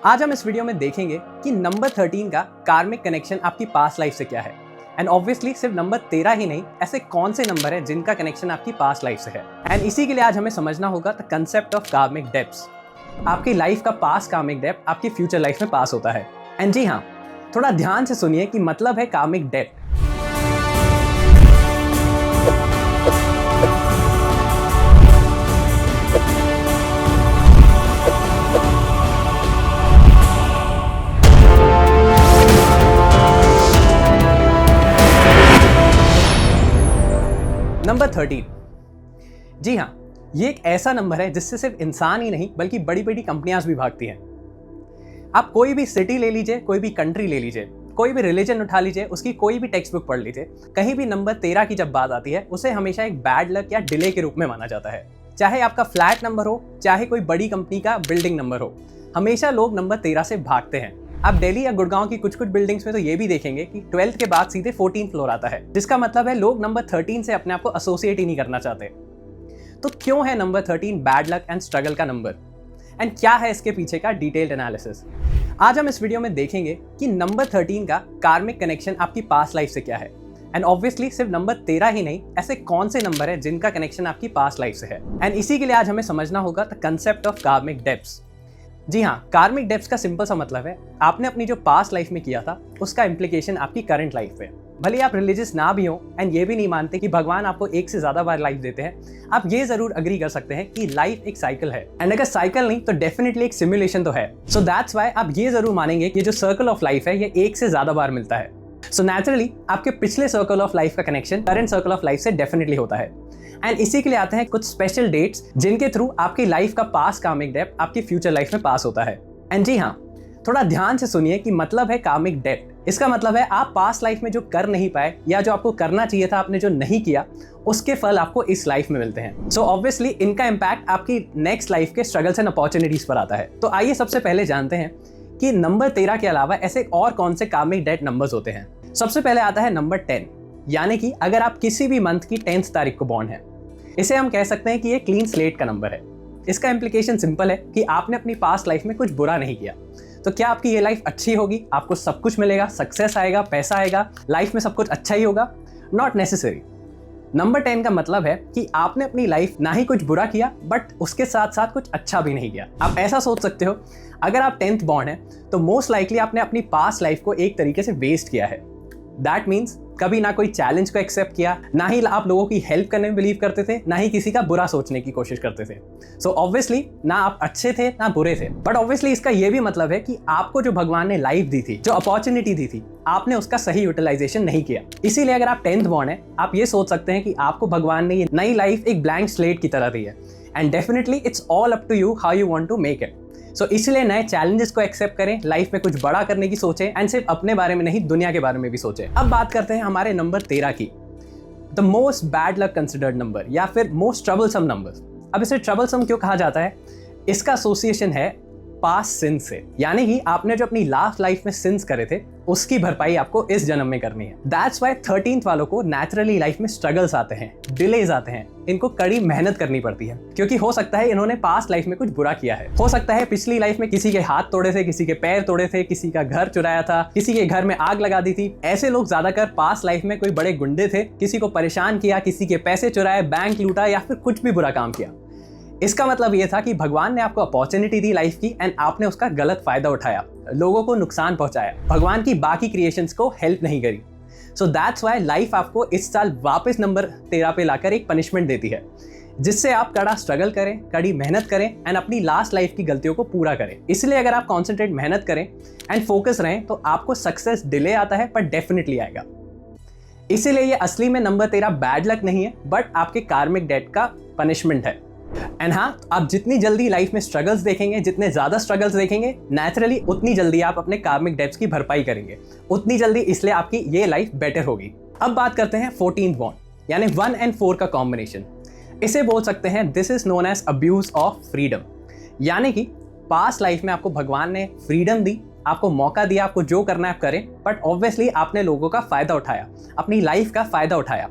आज हम इस वीडियो में देखेंगे कि नंबर 13 का कार्मिक कनेक्शन आपकी पास्ट लाइफ से क्या है। एंड ऑब्वियसली सिर्फ नंबर 13 ही नहीं, ऐसे कौन से नंबर है जिनका कनेक्शन आपकी पास्ट लाइफ से है। एंड इसी के लिए आज हमें समझना होगा the concept of karmic debts. आपकी लाइफ का पास्ट कार्मिक डेब्ट आपकी फ्यूचर लाइफ में पास होता है। एंड जी हाँ, थोड़ा ध्यान से सुनिए कि मतलब है कार्मिक डेब्ट। नंबर 13, जी हाँ, ये एक ऐसा नंबर है जिससे सिर्फ इंसान ही नहीं बल्कि बड़ी बड़ी कंपनियां भी भागती हैं। आप कोई भी सिटी ले लीजिए, कोई भी कंट्री ले लीजिए, कोई भी रिलीजन उठा लीजिए, उसकी कोई भी टेक्स्ट बुक पढ़ लीजिए, कहीं भी नंबर 13 की जब बात आती है उसे हमेशा एक बैड लक या डिले के रूप में माना जाता है। चाहे आपका फ्लैट नंबर हो, चाहे कोई बड़ी कंपनी का बिल्डिंग नंबर हो, हमेशा लोग नंबर 13 से भागते हैं। आप दिल्ली या गुड़गांव की कुछ कुछ बिल्डिंग्स में तो ये भी देखेंगे कि 12th के बाद सीधे 14th फ्लोर आता है, जिसका मतलब है लोग नंबर 13 से अपने आप को एसोसिएट ही नहीं करना चाहते। तो क्यों है number 13 bad luck and struggle का नंबर, एंड क्या है इसके पीछे का डिटेल्ड एनालिसिस। आज हम इस वीडियो में देखेंगे कि नंबर 13 का कार्मिक कनेक्शन आपकी पास्ट लाइफ से क्या है। एंड ऑब्वियसली सिर्फ नंबर 13 ही नहीं, ऐसे कौन से नंबर है जिनका कनेक्शन आपकी पास्ट लाइफ से है। एंड इसी के लिए आज हमें समझना होगा the concept of karmic debts. जी हाँ, कार्मिक डेब्ट्स का सिंपल सा मतलब है आपने अपनी जो पास्ट लाइफ में किया था उसका इम्प्लीकेशन आपकी करंट लाइफ पे। भले आप रिलीजियस ना भी हो एंड ये भी नहीं मानते कि भगवान आपको एक से ज्यादा बार लाइफ देते हैं, आप ये जरूर अग्री कर सकते हैं कि लाइफ एक साइकिल है। एंड अगर साइकिल नहीं तो डेफिनेटली एक सिमुलेशन तो है। सो दैट्स व्हाई आप ये जरूर मानेंगे कि जो सर्कल ऑफ लाइफ है ये एक से ज्यादा बार मिलता है। सो नेचुरली आपके पिछले सर्कल ऑफ लाइफ का connection current circle of life से डेफिनेटली होता है। एंड इसी के लिए आते हैं कुछ स्पेशल डेट्स जिनके थ्रू आपकी लाइफ का पास्ट कार्मिक डेब्ट आपकी फ्यूचर लाइफ में पास होता है। एंड जी हाँ, थोड़ा ध्यान से सुनिए कि मतलब है कार्मिक डेब्ट। इसका मतलब है आप पास्ट लाइफ में जो कर नहीं पाए या जो आपको करना चाहिए था आपने जो नहीं किया, उसके फल आपको इस लाइफ में मिलते हैं। सो ऑब्वियसली इनका इम्पैक्ट आपकी नेक्स्ट लाइफ के स्ट्रगल्स एंड अपॉर्चुनिटीज पर आता है। तो आइए सबसे पहले जानते हैं कि नंबर 13 के अलावा ऐसे और कौन से कार्मिक डेब्ट नंबर्स होते हैं। सबसे पहले आता है नंबर 10, यानी कि अगर आप किसी भी मंथ की 10th तारीख को बॉर्न है, इसे हम कह सकते हैं कि ये क्लीन स्लेट का नंबर है। इसका इम्प्लीकेशन सिंपल है कि आपने अपनी पास्ट लाइफ में कुछ बुरा नहीं किया, तो क्या आपकी ये लाइफ अच्छी होगी, आपको सब कुछ मिलेगा, सक्सेस आएगा, पैसा आएगा, लाइफ में सब कुछ अच्छा ही होगा? Not necessary. नंबर 10 का मतलब है कि आपने अपनी लाइफ ना ही कुछ बुरा किया बट उसके साथ साथ कुछ अच्छा भी नहीं किया। आप ऐसा सोच सकते हो, अगर आप 10th बॉर्न है तो मोस्ट लाइकली आपने अपनी पास्ट लाइफ को एक तरीके से वेस्ट किया है। दैट मीन्स कभी ना कोई चैलेंज को एक्सेप्ट किया, ना ही आप लोगों की हेल्प करने में बिलीव करते थे, ना ही किसी का बुरा सोचने की कोशिश करते थे। सो ऑब्वियसली ना आप अच्छे थे ना बुरे थे। बट ऑब्वियसली इसका ये भी मतलब है कि आपको जो भगवान ने लाइफ दी थी, जो अपॉर्चुनिटी दी थी, आपने उसका सही यूटिलाइजेशन नहीं किया। इसीलिए अगर आप 10th बॉर्न है, आप ये सोच सकते हैं कि आपको भगवान ने ये नई लाइफ एक ब्लैंक स्लेट की तरह दी है। And definitely it's all up to you how you want to make it. So इसलिए नए चैलेंजेस को एक्सेप्ट करें, लाइफ में कुछ बड़ा करने की सोचें एंड सिर्फ अपने बारे में नहीं दुनिया के बारे में भी सोचें। अब बात करते हैं हमारे नंबर 13 की, the most bad luck considered number या फिर मोस्ट ट्रबलसम नंबर। अब इसे ट्रबलसम क्यों कहा जाता है? इसका एसोसिएशन है पास्ट सिंस से, यानी कि आपने जो अपनी लास्ट लाइफ में सिंस करे थे उसकी भरपाई आपको इस जन्म में करनी है। दैट्स व्हाई 13th वालों को नेचुरली लाइफ में स्ट्रगल्स आते हैं, डिलेज आते हैं, इनको कड़ी मेहनत करनी पड़ती है, क्योंकि हो सकता है इन्होंने पास्ट लाइफ में कुछ बुरा किया है। हो सकता है पिछली लाइफ में किसी के हाथ तोड़े थे, किसी के पैर तोड़े थे, किसी का घर चुराया था, किसी के घर में आग लगा दी थी। ऐसे लोग ज्यादातर पास्ट लाइफ में कोई बड़े गुंडे थे, किसी को परेशान किया, किसी के पैसे चुराए, बैंक लूटा या फिर कुछ भी बुरा काम किया। इसका मतलब ये था कि भगवान ने आपको अपॉर्चुनिटी दी लाइफ की एंड आपने उसका गलत फायदा उठाया, लोगों को नुकसान पहुंचाया, भगवान की बाकी क्रिएशंस को हेल्प नहीं करी। सो दैट्स व्हाई लाइफ आपको इस साल वापस नंबर 13 पे लाकर एक पनिशमेंट देती है, जिससे आप कड़ा स्ट्रगल करें, कड़ी मेहनत करें एंड अपनी लास्ट लाइफ की गलतियों को पूरा करें। इसलिए अगर आप कॉन्सेंट्रेट मेहनत करें एंड फोकस रहें तो आपको सक्सेस डिले आता है पर डेफिनेटली आएगा। इसीलिए ये असली में नंबर 13 बैड लक नहीं है बट आपके कार्मिक डेट का पनिशमेंट है। एंड हाँ, आप जितनी जल्दी लाइफ में स्ट्रगल्स देखेंगे, जितने ज्यादा स्ट्रगल्स देखेंगे, नेचुरली उतनी जल्दी आप अपने कार्मिक डेब्ट्स की भरपाई करेंगे, उतनी जल्दी, इसलिए आपकी ये लाइफ बेटर होगी। अब बात करते हैं 14th बॉर्न, यानी 1 और 4 का कॉम्बिनेशन। इसे बोल सकते हैं this is known as abuse of freedom, यानी कि पास्ट लाइफ में आपको भगवान ने फ्रीडम दी, आपको मौका दिया, आपको जो करना है आप करें, बट ऑब्वियसली आपने लोगों का फायदा उठाया, अपनी लाइफ का फायदा उठाया।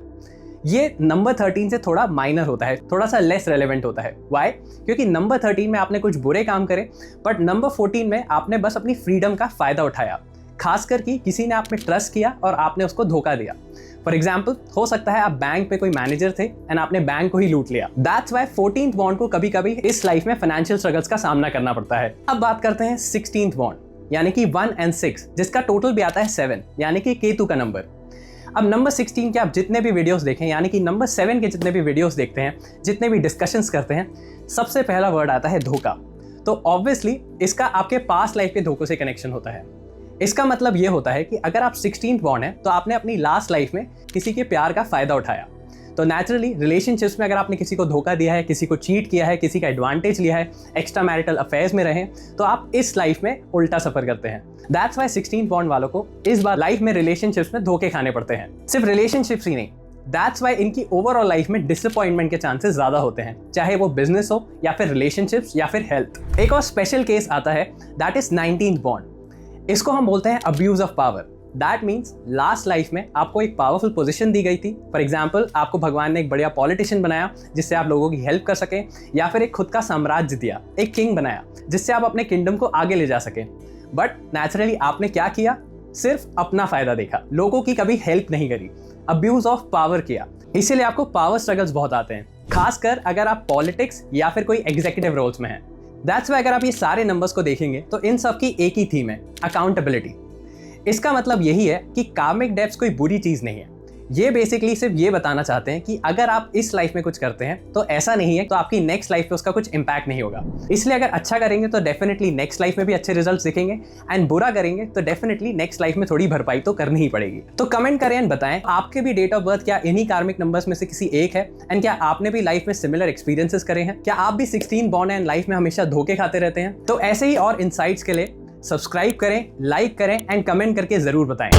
ये नंबर 13 से थोड़ा माइनर होता है, थोड़ा सा लेस रेलेवेंट होता है। वाई? क्योंकि नंबर 13 में आपने कुछ बुरे काम करे, बट नंबर 14 में आपने बस अपनी फ्रीडम का फायदा उठाया, खासकर कि किसी ने आप में ट्रस्ट किया और आपने उसको धोखा दिया। फॉर एग्जाम्पल, हो सकता है आप बैंक पे कोई मैनेजर थे एंड आपने बैंक को ही लूट लिया। दैट्स वाई 14th बॉन्ड को कभी कभी इस लाइफ में फाइनेंशियल स्ट्रगल्स का सामना करना पड़ता है। अब बात करते हैं 16th बॉन्ड, यानी कि 1 और 6, जिसका टोटल भी आता है 7, यानी कि केतु का नंबर। अब नंबर 16 के आप जितने भी वीडियोस देखें, यानी कि नंबर 7 के जितने भी वीडियोस देखते हैं, जितने भी डिस्कशंस करते हैं, सबसे पहला वर्ड आता है धोखा। तो ऑब्वियसली इसका आपके पास्ट लाइफ के धोखों से कनेक्शन होता है। इसका मतलब ये होता है कि अगर आप 16th बॉर्न है तो आपने अपनी लास्ट लाइफ में किसी के प्यार का फायदा उठाया। तो नेचुरली रिलेशनशिप्स में अगर आपने किसी को धोखा दिया है, किसी को चीट किया है, किसी का एडवांटेज लिया है, एक्स्ट्रा मैरिटल अफेयर्स में रहे, तो आप इस लाइफ में उल्टा सफर करते हैं। दैट्स वाई 16th बॉन्ड वालों को इस बार लाइफ में रिलेशनशिप्स में धोखे खाने पड़ते हैं। सिर्फ रिलेशनशिप्स ही नहीं, दैट्स वाई इनकी ओवरऑल लाइफ में डिसअपॉइंटमेंट के चांसेस ज्यादा होते हैं, चाहे वो बिजनेस हो या फिर रिलेशनशिप्स या फिर हेल्थ। एक और स्पेशल केस आता है, दैट इज 19th बॉन्ड। इसको हम बोलते हैं abuse of power. That means last life में आपको एक पावरफुल पोजीशन दी गई थी। फॉर एग्जाम्पल, आपको भगवान ने एक बढ़िया पॉलिटिशियन बनाया जिससे आप लोगों की हेल्प कर सकें, या फिर एक खुद का साम्राज्य दिया, एक किंग बनाया जिससे आप अपने किंगडम को आगे ले जा सकें। बट नेचुरली आपने क्या किया? सिर्फ अपना फायदा देखा, लोगों की कभी हेल्प नहीं करी, अब्यूज ऑफ पावर किया। इसीलिए आपको पावर स्ट्रगल्स बहुत आते हैं, खासकर अगर आप पॉलिटिक्स या फिर कोई एग्जीक्यूटिव रोल्स में हैं। दैट्स वाई अगर आप ये सारे नंबर्स को देखेंगे तो इन सब की एक ही थीम है, अकाउंटेबिलिटी। इसका मतलब यही है कि कार्मिक डेब्ट्स कोई बुरी चीज नहीं है। ये बेसिकली सिर्फ ये बताना चाहते हैं कि अगर आप इस लाइफ में कुछ करते हैं तो ऐसा नहीं है तो आपकी नेक्स्ट लाइफ पे उसका कुछ इंपैक्ट नहीं होगा। इसलिए अगर अच्छा करेंगे तो डेफिनेटली नेक्स्ट लाइफ में भी अच्छे रिजल्ट्स दिखेंगे, एंड बुरा करेंगे तो डेफिनेटली नेक्स्ट लाइफ में थोड़ी भरपाई तो करनी ही पड़ेगी। तो कमेंट करें एंड बताएं आपके भी डेट ऑफ बर्थ क्या इन्हीं कार्मिक नंबर्स में से किसी एक है, एंड क्या आपने भी लाइफ में सिमिलर एक्सपीरियंसेस करे हैं? क्या आप भी 16 बॉर्न एंड लाइफ में हमेशा धोखे खाते रहते हैं? तो ऐसे ही और इनसाइट्स के लिए सब्सक्राइब करें, लाइक करें एंड कमेंट करके जरूर बताएं।